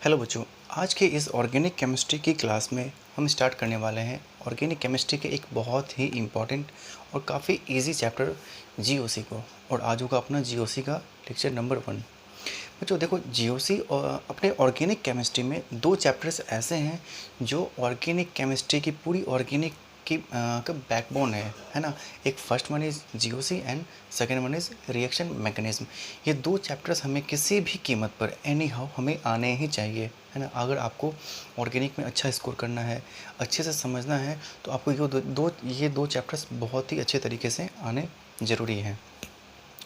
Hello बच्चों, आज के इस ऑर्गेनिक केमिस्ट्री की क्लास में हम स्टार्ट करने वाले हैं ऑर्गेनिक केमिस्ट्री के एक बहुत ही इम्पॉर्टेंट और काफ़ी इजी चैप्टर जीओसी को। और आज होगा अपना जीओसी का लेक्चर नंबर 1। बच्चों देखो, जीओसी और अपने ऑर्गेनिक केमिस्ट्री में दो चैप्टर्स ऐसे हैं जो ऑर्गेनिक केमिस्ट्री की पूरी ऑर्गेनिक की का बैकबोन है ना। एक first one is GOC and second one is reaction mechanism. ये दो चैप्टर्स हमें किसी भी कीमत पर एनी हाउ हमें आने ही चाहिए, है ना। अगर आपको ऑर्गेनिक में अच्छा स्कोर करना है, अच्छे से समझना है, तो आपको ये दो चैप्टर्स बहुत ही अच्छे तरीके से आने ज़रूरी हैं।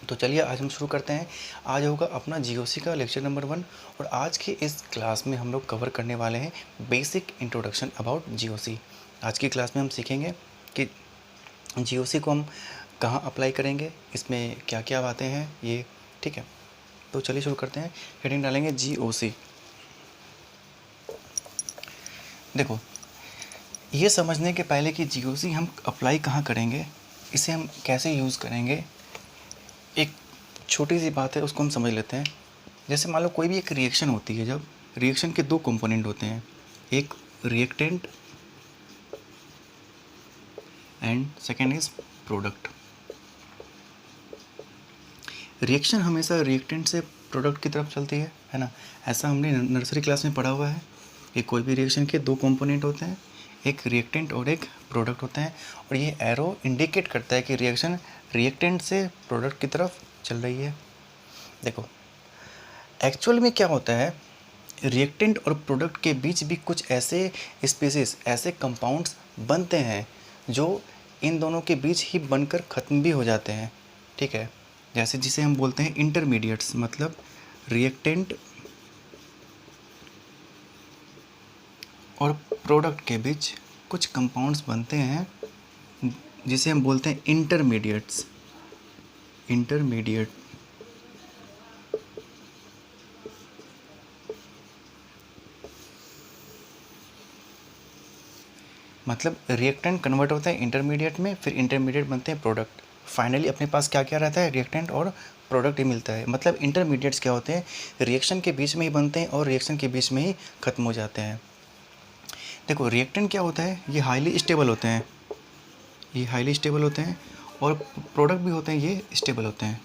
तो चलिए आज हम शुरू करते हैं। आज होगा अपना जीओसी का लेक्चर नंबर 1 और आज के इस क्लास में हम लोग कवर करने वाले हैं बेसिक इंट्रोडक्शन अबाउट जीओसी। आज की क्लास में हम सीखेंगे कि जीओसी को हम कहाँ अप्लाई करेंगे, इसमें क्या क्या बातें हैं ये, ठीक है। तो चलिए शुरू करते हैं। हेडिंग डालेंगे जीओसी। देखो, ये समझने के पहले कि जीओसी हम अप्लाई कहाँ करेंगे, इसे हम कैसे यूज़ करेंगे, एक छोटी सी बात है उसको हम समझ लेते हैं। जैसे मान लो कोई भी एक रिएक्शन होती है, जब रिएक्शन के दो कंपोनेंट होते हैं, एक reactant and second is product. Reaction हमेशा रिएक्टेंट से प्रोडक्ट की तरफ चलती है ना। ऐसा हमने नर्सरी क्लास में पढ़ा हुआ है कि कोई भी रिएक्शन के दो कंपोनेंट होते हैं, एक रिएक्टेंट और एक प्रोडक्ट होता है, और ये एरो इंडिकेट करता है कि रिएक्शन रिएक्टेंट से प्रोडक्ट की तरफ चल रही है। देखो, एक्चुअल में क्या होता है, रिएक्टेंट और प्रोडक्ट के बीच भी कुछ ऐसे स्पीसीज, ऐसे कंपाउंड्स बनते हैं जो इन दोनों के बीच ही बनकर ख़त्म भी हो जाते हैं, ठीक है। जैसे जिसे हम बोलते हैं इंटरमीडिएट्स, मतलब रिएक्टेंट और प्रोडक्ट के बीच कुछ कंपाउंड्स बनते हैं जिसे हम बोलते हैं इंटरमीडिएट्स। इंटरमीडिएट मतलब रिएक्टेंट कन्वर्ट होता है इंटरमीडिएट में, फिर इंटरमीडिएट बनते हैं प्रोडक्ट। फाइनली अपने पास क्या क्या रहता है, रिएक्टेंट और प्रोडक्ट ही मिलता है। मतलब इंटरमीडिएट्स क्या होते हैं, रिएक्शन के बीच में ही बनते हैं और रिएक्शन के बीच में ही ख़त्म हो जाते हैं। देखो, रिएक्टेंट क्या होता है, ये हाईली स्टेबल होते हैं, ये हाईली स्टेबल होते हैं, और प्रोडक्ट भी होते हैं, ये स्टेबल होते हैं।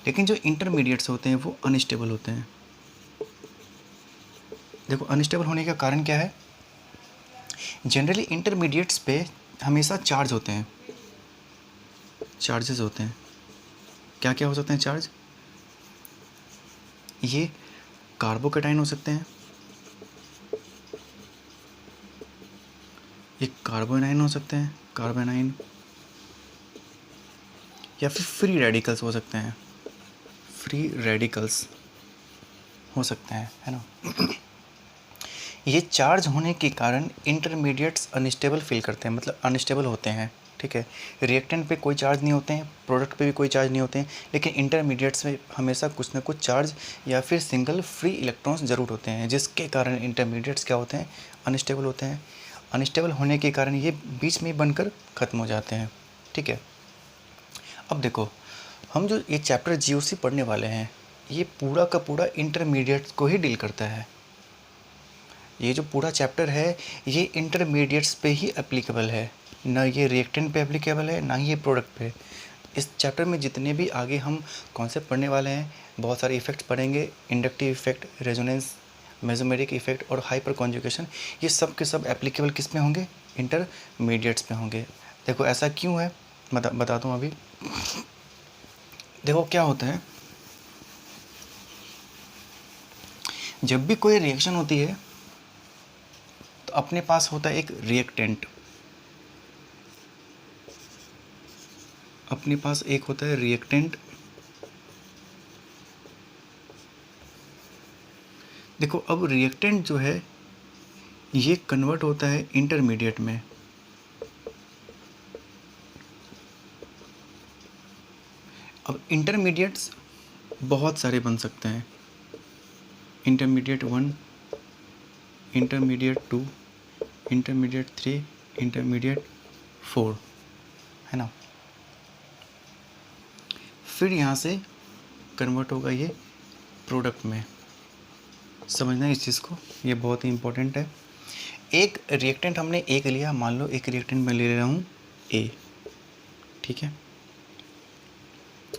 लेकिन जो इंटरमीडिएट्स होते हैं वो अनस्टेबल होते हैं। देखो, अनस्टेबल होने का कारण क्या है, जनरली इंटरमीडिएट्स पे हमेशा चार्ज होते हैं, चार्जेस होते हैं। क्या क्या हो सकते हैं चार्ज, ये कार्बोकेटाइन हो सकते हैं, ये कार्बोनाइन हो सकते हैं, कार्बोनाइन, या फिर फ्री रेडिकल्स हो सकते हैं, फ्री रेडिकल्स हो सकते हैं, है ना। ये चार्ज होने के कारण इंटरमीडिएट्स अनस्टेबल फील करते हैं, मतलब अनस्टेबल होते हैं, ठीक है। रिएक्टेंट पे कोई चार्ज नहीं होते हैं, प्रोडक्ट पे भी कोई चार्ज नहीं होते हैं, लेकिन इंटरमीडिएट्स में हमेशा कुछ ना कुछ चार्ज या फिर सिंगल फ्री इलेक्ट्रॉन्स ज़रूर होते हैं, जिसके कारण इंटरमीडिएट्स क्या होते हैं, अनस्टेबल होते हैं। अनस्टेबल होने के कारण ये बीच में बनकर ख़त्म हो जाते हैं, ठीक है। अब देखो, हम जो ये चैप्टर जीओसी पढ़ने वाले हैं, ये पूरा का पूरा इंटरमीडिएट्स को ही डील करता है। ये जो पूरा चैप्टर है ये इंटरमीडिएट्स पे ही एप्लीकेबल है, ना ये रिएक्टेंट पे एप्लीकेबल है, ना ही ये प्रोडक्ट पे। इस चैप्टर में जितने भी आगे हम कॉन्सेप्ट पढ़ने वाले हैं, बहुत सारे इफ़ेक्ट्स पढ़ेंगे, inductive effect, resonance, mesomeric effect और हाइपर कॉन्जुगेशन, ये सब के सब एप्लीकेबल किस में होंगे, इंटरमीडिएट्स में होंगे। देखो ऐसा क्यों है, बता दूँ अभी। देखो क्या होता है, जब भी कोई रिएक्शन होती है तो अपने पास होता है एक रिएक्टेंट, अपने पास एक होता है रिएक्टेंट। देखो, अब रिएक्टेंट जो है ये कन्वर्ट होता है इंटरमीडिएट में। अब इंटरमीडिएट्स बहुत सारे बन सकते हैं, इंटरमीडिएट 1, इंटरमीडिएट 2, इंटरमीडिएट 3, इंटरमीडिएट 4, है ना। फिर यहाँ से कन्वर्ट होगा ये प्रोडक्ट में। समझना है इस चीज़ को, ये बहुत ही इंपॉर्टेंट है। एक रिएक्टेंट हमने एक लिया, मान लो एक रिएक्टेंट मैं ले रहा हूँ ए, ठीक है,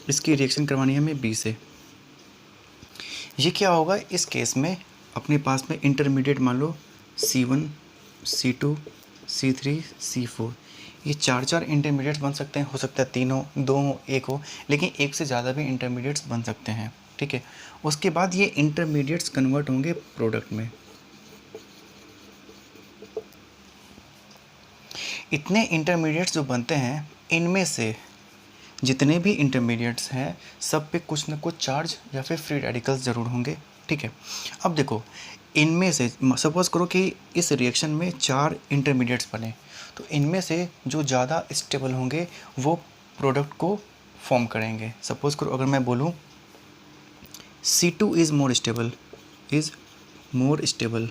इसकी रिएक्शन करवानी है हमें बी से। ये क्या होगा इस केस में, अपने पास में इंटरमीडिएट मान लो C1 C2 C3 C4, ये चार चार इंटरमीडिएट्स बन सकते हैं, हो सकता है तीन हो, दो हो, एक हो, लेकिन एक से ज़्यादा भी इंटरमीडिएट्स बन सकते हैं, ठीक है। उसके बाद ये इंटरमीडिएट्स कन्वर्ट होंगे प्रोडक्ट में। इतने इंटरमीडिएट्स जो बनते हैं, इनमें से जितने भी इंटरमीडिएट्स हैं सब पे कुछ ना कुछ चार्ज या फिर फ्री रेडिकल्स ज़रूर होंगे, ठीक है। अब देखो, इनमें से सपोज़ करो कि इस रिएक्शन में चार इंटरमीडिएट्स बने, तो इनमें से जो ज़्यादा स्टेबल होंगे वो प्रोडक्ट को फॉर्म करेंगे। सपोज़ करो अगर मैं बोलूँ C2 इज़ मोर स्टेबल,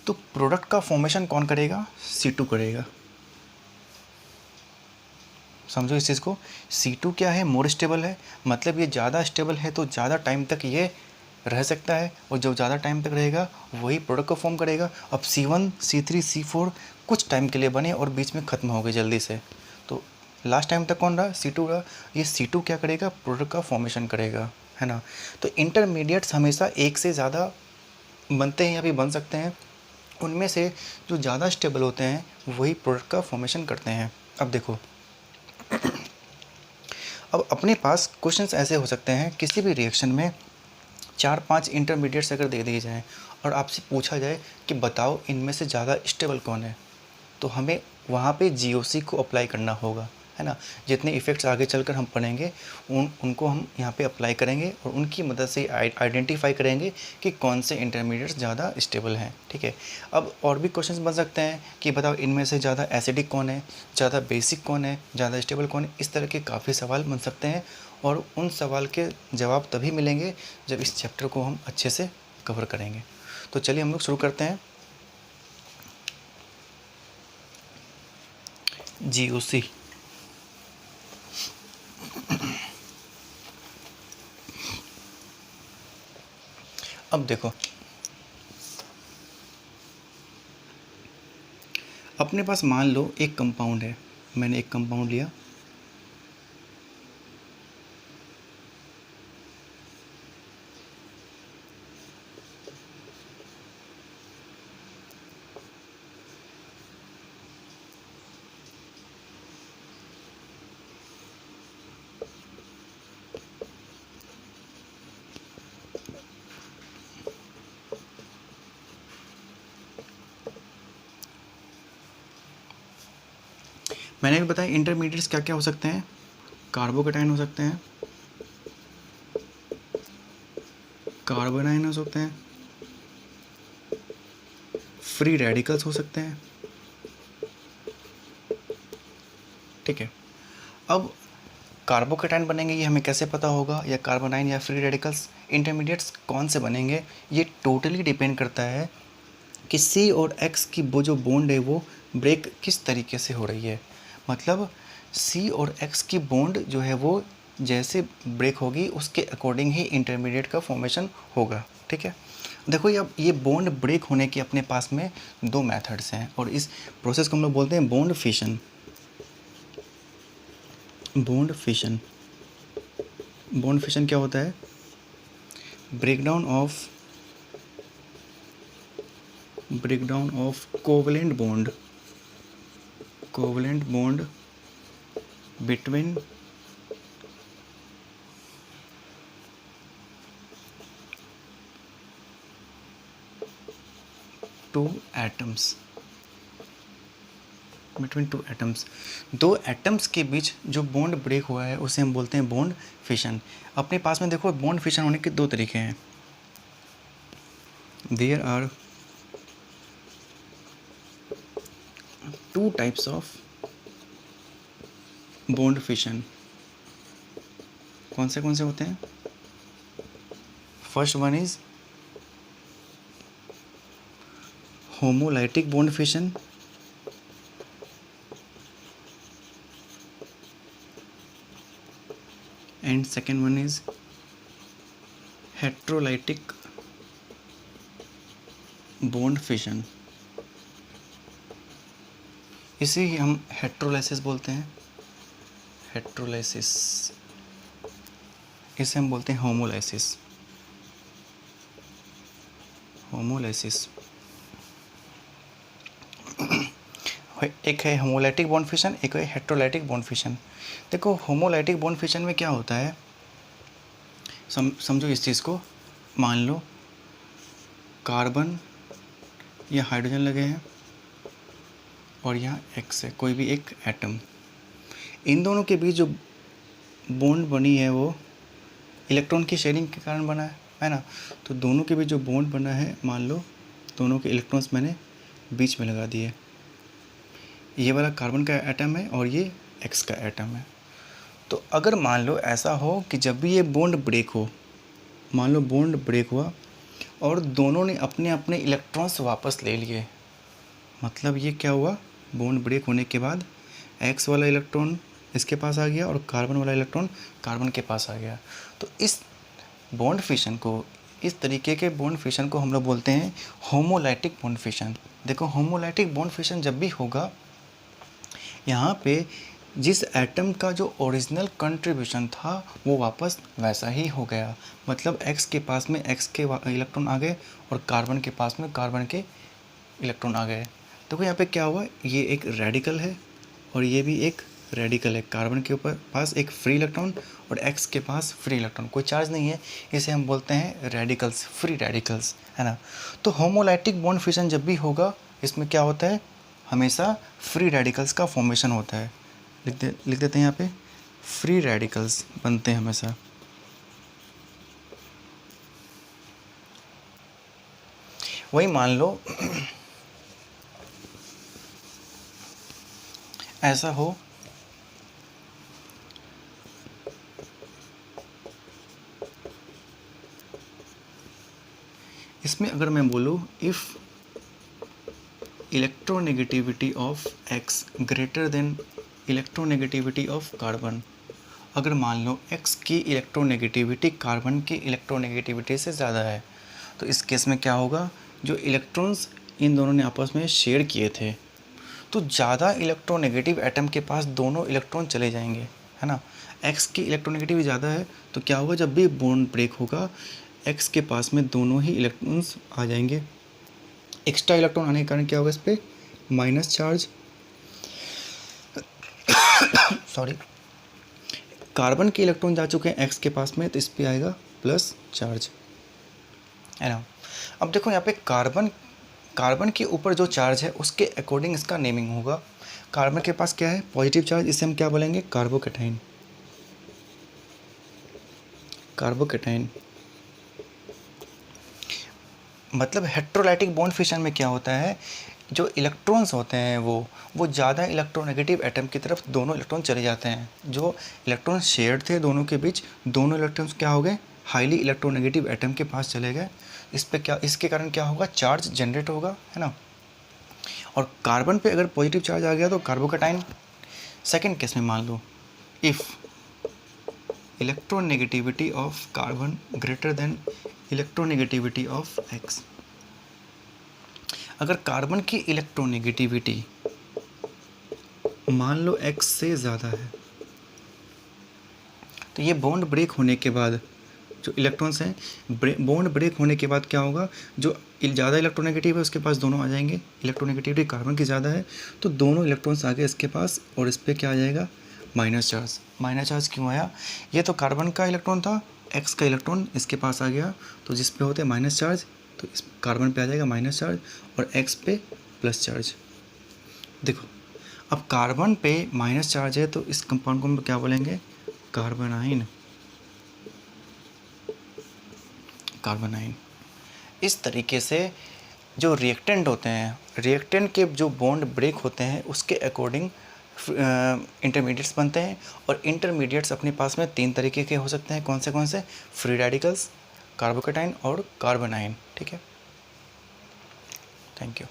तो प्रोडक्ट का फॉर्मेशन कौन करेगा? C2 करेगा। समझो इस चीज़ को, C2 क्या है? मोर स्टेबल है, मतलब ये ज़्यादा स्टेबल है तो ज़्यादा टाइम तक ये रह सकता है, और जो ज़्यादा टाइम तक रहेगा वही प्रोडक्ट को फॉर्म करेगा। अब C1 C3 C4 कुछ टाइम के लिए बने और बीच में ख़त्म हो गए जल्दी से, तो लास्ट टाइम तक कौन रहा? C2 रहा। ये C2 क्या करेगा? प्रोडक्ट का फॉर्मेशन करेगा, है ना। तो इंटरमीडिएट्स हमेशा एक से ज़्यादा बनते हैं या फिर बन सकते हैं, उनमें से जो ज़्यादा स्टेबल होते हैं वही प्रोडक्ट का फॉर्मेशन करते हैं। अब देखो, अब अपने पास क्वेश्चंस ऐसे हो सकते हैं, किसी भी रिएक्शन में 4-5 इंटरमीडिएट्स अगर दे दिए जाएँ और आपसे पूछा जाए कि बताओ इनमें से ज़्यादा स्टेबल कौन है, तो हमें वहाँ पे जीओसी को अप्लाई करना होगा, है ना। जितने इफ़ेक्ट्स आगे चलकर हम पढ़ेंगे उनको हम यहाँ पे अप्लाई करेंगे और उनकी मदद से आइडेंटिफाई करेंगे कि कौन से इंटरमीडिएट्स ज़्यादा स्टेबल हैं, ठीक है। अब और भी क्वेश्चंस बन सकते हैं कि बताओ इनमें से ज़्यादा एसिडिक कौन है, ज़्यादा बेसिक कौन है, ज़्यादा स्टेबल कौन है। इस तरह के काफ़ी सवाल बन सकते हैं, और उन सवाल के जवाब तभी मिलेंगे जब इस चैप्टर को हम अच्छे से कवर करेंगे। तो चलिए हम लोग शुरू करते हैं। जीओसी, अब देखो, अपने पास मान लो एक कंपाउंड है, मैंने एक कंपाउंड लिया, मैंने भी बताया इंटरमीडिएट्स क्या क्या हो सकते हैं। कार्बोकेटाइन हो सकते हैं, कार्बोनाइन हो सकते हैं, फ्री रेडिकल्स हो सकते हैं, ठीक है। अब कार्बोकेटाइन बनेंगे ये हमें कैसे पता होगा, या कार्बोनाइन या फ्री रेडिकल्स इंटरमीडिएट्स कौन से बनेंगे, ये टोटली डिपेंड करता है कि C और X की वो जो बॉन्ड है वो ब्रेक किस तरीके से हो रही है। मतलब C और X की बॉन्ड जो है वो जैसे ब्रेक होगी उसके अकॉर्डिंग ही इंटरमीडिएट का फॉर्मेशन होगा, ठीक है। देखो ये बॉन्ड ब्रेक होने के अपने पास में दो मेथड्स हैं, और इस प्रोसेस को हम लोग बोलते हैं bond fission. Bond fission, bond fission क्या होता है? Breakdown of covalent bond between two atoms, दो एटम्स के बीच जो बॉन्ड ब्रेक हुआ है उसे हम बोलते हैं बॉन्ड फिशन। अपने पास में देखो बॉन्ड फिशन होने के दो तरीके हैं। There are two types of bond fission. कौन से होते हैं? First one is homolytic bond fission, and second one is heterolytic bond fission, इसे ही हम हेट्रोलाइसिस बोलते हैं। हेट्रोलाइसिस, इसे हम बोलते हैं होमोलाइसिस। होमोलाइसिस एक है होमोलाइटिक बॉन्ड फिशन, एक है हेट्रोलाइटिक बॉन्ड फिशन। देखो होमोलाइटिक बॉन्ड फिशन में क्या होता है, समझो इस चीज़ को। मान लो कार्बन या हाइड्रोजन लगे हैं और यहाँ एक्स है, कोई भी एक एटम। इन दोनों के बीच जो बॉन्ड बनी है वो इलेक्ट्रॉन की शेयरिंग के कारण बना है ना। तो दोनों के बीच जो बॉन्ड बना है, मान लो दोनों के इलेक्ट्रॉन्स मैंने बीच में लगा दिए। ये वाला कार्बन का एटम है और ये एक्स का एटम है। तो अगर मान लो ऐसा हो कि जब भी ये बॉन्ड ब्रेक हो, मान लो बॉन्ड ब्रेक हुआ और दोनों ने अपने अपने इलेक्ट्रॉन्स वापस ले लिए, मतलब ये क्या हुआ, बॉन्ड ब्रेक होने के बाद एक्स वाला इलेक्ट्रॉन इसके पास आ गया और कार्बन वाला इलेक्ट्रॉन कार्बन के पास आ गया। तो इस बॉन्ड फिशन को, इस तरीके के बॉन्ड फिशन को हम लोग बोलते हैं होमोलाइटिक बॉन्ड फिशन। देखो होमोलाइटिक बॉन्ड फिशन जब भी होगा, यहाँ पे जिस एटम का जो ओरिजिनल कंट्रीब्यूशन था वो वापस वैसा ही हो गया। मतलब एक्स के पास में एक्स के इलेक्ट्रॉन आ गए और कार्बन के पास में कार्बन के इलेक्ट्रॉन आ गए। देखो यहाँ पे क्या हुआ, ये एक रेडिकल है और ये भी एक रेडिकल है। कार्बन के ऊपर पास एक फ्री इलेक्ट्रॉन और एक्स के पास फ्री इलेक्ट्रॉन, कोई चार्ज नहीं है। इसे हम बोलते हैं रेडिकल्स, फ्री रेडिकल्स, है ना। तो होमोलाइटिक बॉन्ड फिशन जब भी होगा, इसमें क्या होता है, हमेशा फ्री रेडिकल्स का फॉर्मेशन होता है। लिख देते हैं यहाँ पे, फ्री रेडिकल्स बनते हैं हमेशा। वही मान लो ऐसा हो इसमें, अगर मैं बोलूँ if electronegativity of x greater than electronegativity of carbon, अगर मान लो एक्स की इलेक्ट्रोनेगेटिविटी कार्बन की इलेक्ट्रोनेगेटिविटी से ज़्यादा है, तो इस केस में क्या होगा, जो इलेक्ट्रॉन्स इन दोनों ने आपस में शेयर किए थे, तो ज़्यादा इलेक्ट्रोनेगेटिव एटम के पास दोनों इलेक्ट्रॉन चले जाएंगे, है ना। एक्स की इलेक्ट्रोनेगेटिविटी ज़्यादा है, तो क्या होगा, जब भी बॉन्ड ब्रेक होगा एक्स के पास में दोनों ही इलेक्ट्रॉन्स आ जाएंगे। एक्स्ट्रा इलेक्ट्रॉन आने के कारण क्या होगा, इस पर माइनस चार्ज सॉरी, कार्बन के इलेक्ट्रॉन जा चुके हैं एक्स के पास में, तो इस पर आएगा प्लस चार्ज, है ना। अब देखो यहाँ पे कार्बन के ऊपर जो चार्ज है उसके अकॉर्डिंग इसका नेमिंग होगा। कार्बन के पास क्या है, पॉजिटिव चार्ज, इसे हम क्या बोलेंगे, कार्बोकैटायन। कार्बोकैटायन मतलब हेट्रोलाइटिक बॉन्ड फिशन में क्या होता है, जो इलेक्ट्रॉन्स होते हैं वो ज़्यादा इलेक्ट्रोनेगेटिव एटम की तरफ दोनों इलेक्ट्रॉन चले जाते हैं। जो इलेक्ट्रॉन शेयर्ड थे दोनों के बीच, दोनों इलेक्ट्रॉन्स क्या हो गए, हाईली इलेक्ट्रोनेगेटिव एटम के पास चले गए। इस पे क्या, इसके कारण क्या होगा, चार्ज जनरेट होगा, है ना। और कार्बन पे अगर पॉजिटिव चार्ज आ गया तो कार्बोकैटायन। सेकेंड केस में मान लो if electronegativity of carbon greater than electronegativity of X, अगर कार्बन की इलेक्ट्रोनेगेटिविटी मान लो एक्स से ज़्यादा है, तो ये बॉन्ड ब्रेक होने के बाद जो इलेक्ट्रॉन्स हैं, बॉन्ड ब्रेक होने के बाद क्या होगा, जो ज़्यादा इलेक्ट्रोनेगेटिव है उसके पास दोनों आ जाएंगे। इलेक्ट्रोनेगेटिविटी कार्बन की ज़्यादा है तो दोनों इलेक्ट्रॉन्स आ गए इसके पास और इस पर क्या आ जाएगा, माइनस चार्ज। माइनस चार्ज क्यों आया, ये तो कार्बन का इलेक्ट्रॉन था, एक्स का इलेक्ट्रॉन इसके पास आ गया, तो जिस पे होते हैं माइनस चार्ज, तो इस कार्बन पे आ जाएगा माइनस चार्ज और एक्स पे प्लस चार्ज। देखो अब कार्बन पे माइनस चार्ज है तो इस कंपाउंड को हम क्या बोलेंगे, कार्बोनाइन। कार्बोनाइन। इस तरीके से जो रिएक्टेंट होते हैं, रिएक्टेंट के जो बॉन्ड ब्रेक होते हैं उसके अकॉर्डिंग इंटरमीडिएट्स बनते हैं। और इंटरमीडिएट्स अपने पास में 3 तरीके के हो सकते हैं, कौन से, फ्री रेडिकल्स, कार्बोकैटायन और कार्बोनाइन। ठीक है, थैंक यू।